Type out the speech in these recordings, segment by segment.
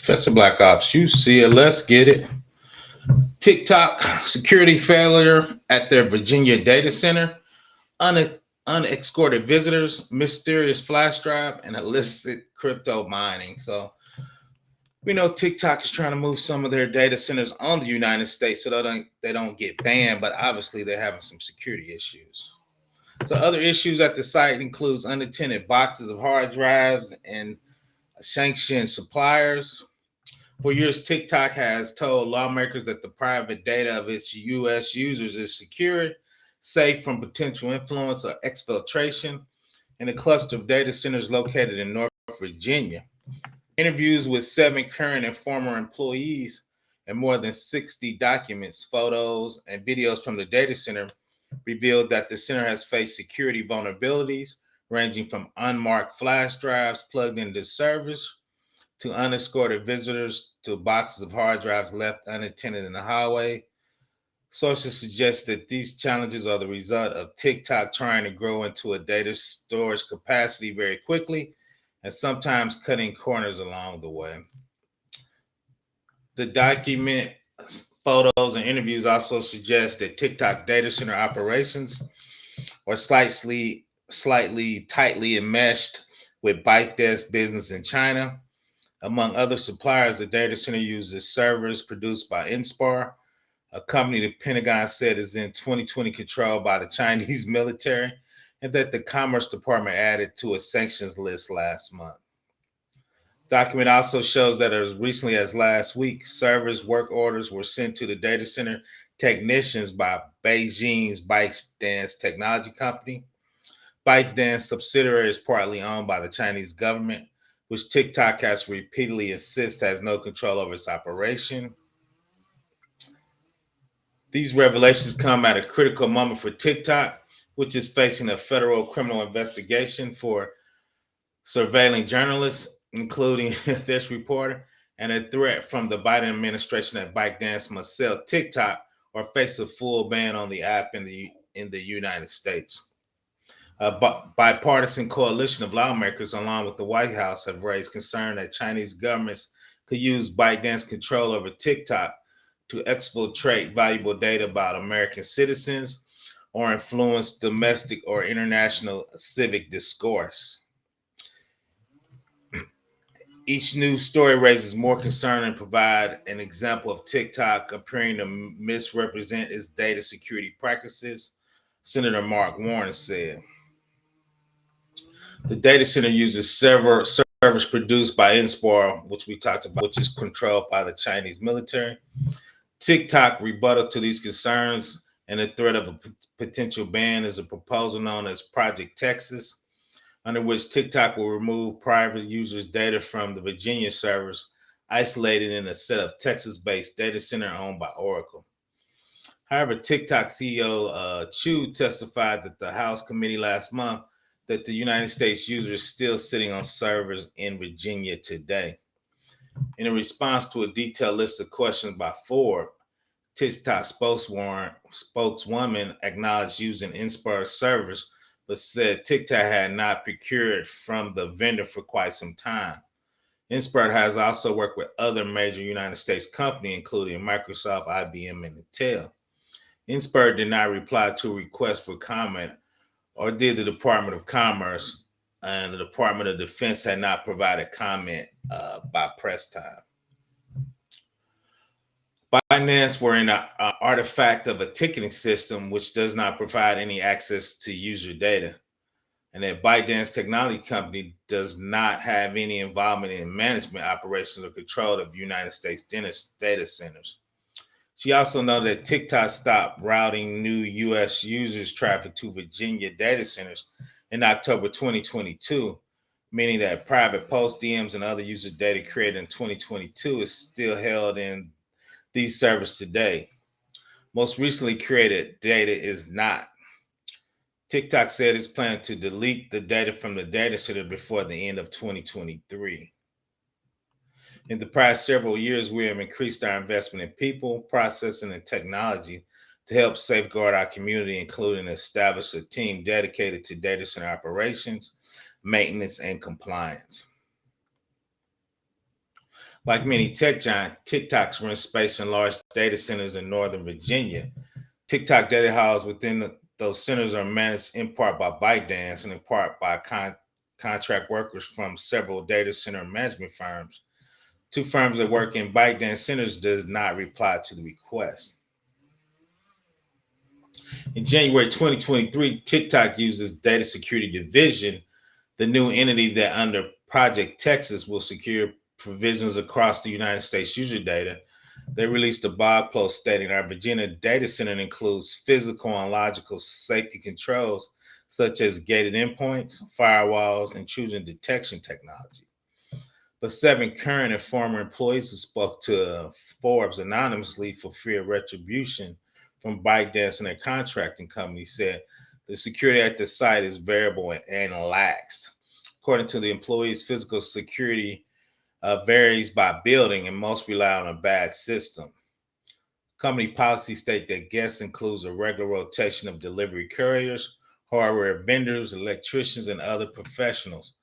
Professor Black Ops, you see it. Let's get it. TikTok security failure at their Virginia data center, unescorted visitors, mysterious flash drive, and illicit crypto mining. So we know TikTok is trying to move some of their data centers on the United States so they don't get banned, but obviously they're having some security issues. So other issues at the site includes unattended boxes of hard drives and sanctioned suppliers. For years, TikTok has told lawmakers that the private data of its U.S. users is secured, safe from potential influence or exfiltration, in a cluster of data centers located in North Virginia. Interviews with 7 current and former employees and more than 60 documents, photos, and videos from the data center revealed that the center has faced security vulnerabilities ranging from unmarked flash drives plugged into servers to unescorted visitors to boxes of hard drives left unattended in the hallway. Sources suggest that these challenges are the result of TikTok trying to grow into a data storage capacity very quickly and sometimes cutting corners along the way. The document, photos, and interviews also suggest that TikTok data center operations are slightly tightly enmeshed with ByteDance business in China. Among other suppliers, the data center uses servers produced by Inspar, a company the Pentagon said is in 2020 controlled by the Chinese military, and that the Commerce Department added to a sanctions list last month. Document also shows that as recently as last week, servers work orders were sent to the data center technicians by Beijing's ByteDance technology company. ByteDance subsidiary is partly owned by the Chinese government, which TikTok has repeatedly insisted has no control over its operation. These revelations come at a critical moment for TikTok, which is facing a federal criminal investigation for surveilling journalists, including this reporter, and a threat from the Biden administration that ByteDance must sell TikTok or face a full ban on the app in the United States. A bipartisan coalition of lawmakers, along with the White House, have raised concern that Chinese governments could use ByteDance control over TikTok to exfiltrate valuable data about American citizens or influence domestic or international civic discourse. Each news story raises more concern and provide an example of TikTok appearing to misrepresent its data security practices, Senator Mark Warner said. The data center uses several servers produced by Inspar, which we talked about, which is controlled by the Chinese military. TikTok rebuttal to these concerns and the threat of a potential ban is a proposal known as Project Texas, under which TikTok will remove private users' data from the Virginia servers isolated in a set of Texas-based data center owned by Oracle. However, TikTok CEO Chu testified that the House committee last month that the United States user is still sitting on servers in Virginia today. In a response to a detailed list of questions by Ford, TikTok spokeswoman acknowledged using Inspire servers, but said TikTok had not procured from the vendor for quite some time. Inspire has also worked with other major United States companies, including Microsoft, IBM, and Intel. Inspire did not reply to a request for comment, or did the Department of Commerce, and the Department of Defense had not provided comment by press time. Binance were an artifact of a ticketing system which does not provide any access to user data, and that ByteDance technology company does not have any involvement in management, operations, or control of United States data centers. She also noted that TikTok stopped routing new U.S. users' traffic to Virginia data centers in October 2022, meaning that private post DMs and other user data created in 2022 is still held in these servers today. Most recently created data is not. TikTok said it's planning to delete the data from the data center before the end of 2023. In the past several years, we have increased our investment in people, processing, and technology to help safeguard our community, including establish a team dedicated to data center operations, maintenance, and compliance. Like many tech giants, TikTok's rent space in large data centers in Northern Virginia. TikTok data halls within those centers are managed in part by ByteDance and in part by contract workers from several data center management firms. Two firms that work in ByteDance centers does not reply to the request. In January 2023, TikTok uses Data Security Division, the new entity that under Project Texas will secure provisions across the United States user data. They released a blog post stating our Virginia data center includes physical and logical safety controls such as gated endpoints, firewalls, intrusion detection technology. But seven current and former employees who spoke to Forbes anonymously for fear of retribution from ByteDance and their contracting company said the security at the site is variable and lax. According to the employees, physical security varies by building and most rely on a bad system. Company policy state that guests includes a regular rotation of delivery couriers, hardware vendors, electricians, and other professionals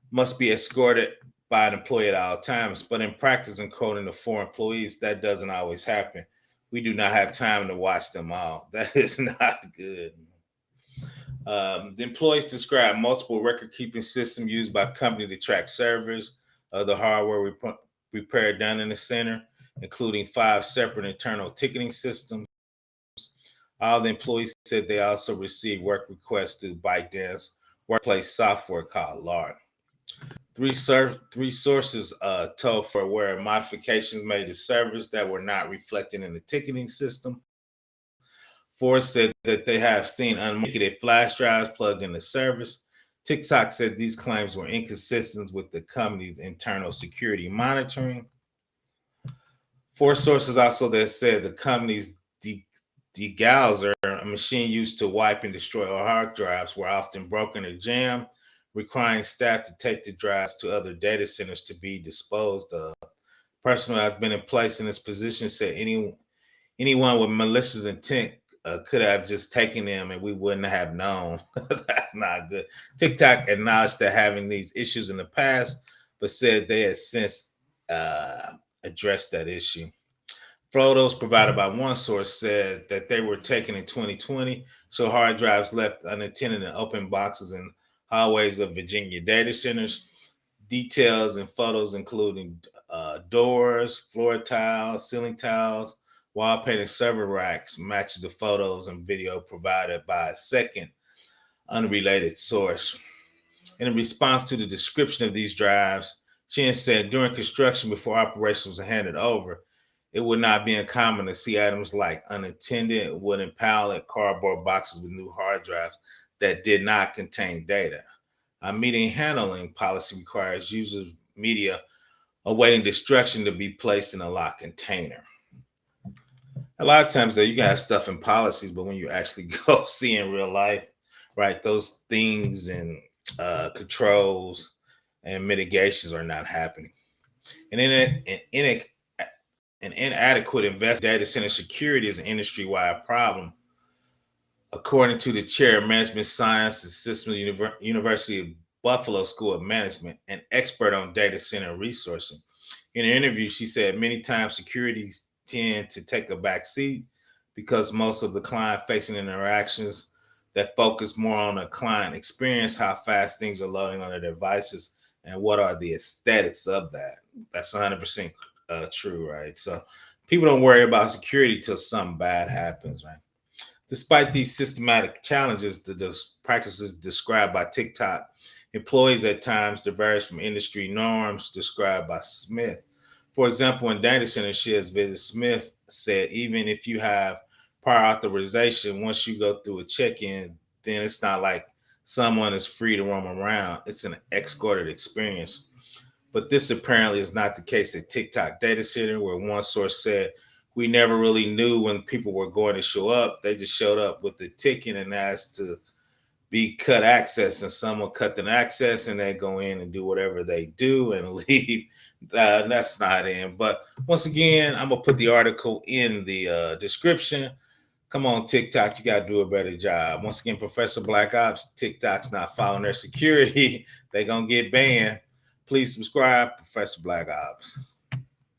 must be escorted by an employee at all times. But in practice, according to four employees, that doesn't always happen. We do not have time to watch them all. That is not good. The employees describe multiple record keeping systems used by company to track servers, the hardware repair done in the center, including 5 separate internal ticketing systems. All the employees said they also received work requests through ByteDance workplace software called LARC. Three sources told for where modifications made to servers that were not reflected in the ticketing system. 4 said that they have seen unmarketed flash drives plugged into servers. TikTok said these claims were inconsistent with the company's internal security monitoring. 4 sources also that said the company's degausser, a machine used to wipe and destroy hard drives, were often broken or jammed, requiring staff to take the drives to other data centers to be disposed of. Person who has been in place in this position said anyone with malicious intent could have just taken them and we wouldn't have known. That's not good. TikTok acknowledged that having these issues in the past, but said they had since addressed that issue. Photos provided by one source said that they were taken in 2020, so hard drives left unattended in open boxes in hallways of Virginia data centers. Details and photos including doors, floor tiles, ceiling tiles, wall painted server racks matches the photos and video provided by a second unrelated source. In response to the description of these drives, Chen said during construction before operations were handed over, it would not be uncommon to see items like unattended wooden pallet, cardboard boxes with new hard drives that did not contain data. Our media handling policy requires users media awaiting destruction to be placed in a locked container. A lot of times, though, you can have stuff in policies, but when you actually go see in real life, right, those things and controls and mitigations are not happening. And an inadequate investment in data center security is an industry-wide problem. According to the chair of management science at Systems University of Buffalo School of Management, an expert on data center resourcing. In an interview, she said many times securities tend to take a back seat because most of the client-facing interactions that focus more on the client experience, how fast things are loading on their devices, and what are the aesthetics of that. That's 100% true, right? So people don't worry about security till something bad happens, right? Despite these systematic challenges, the practices described by TikTok employees at times diverge from industry norms described by Smith. For example, in data center shares visit, Smith said even if you have prior authorization, once you go through a check-in, then it's not like someone is free to roam around. It's an escorted experience. But this apparently is not the case at TikTok Data Center, where one source said, we never really knew when people were going to show up. They just showed up with the ticket and asked to be cut access, and someone cut them access and they go in and do whatever they do and leave. That's not in. But once again, I'm going to put the article in the description. Come on, TikTok, you got to do a better job. Once again, Professor Black Ops, TikTok's not following their security. They're going to get banned. Please subscribe, Professor Black Ops.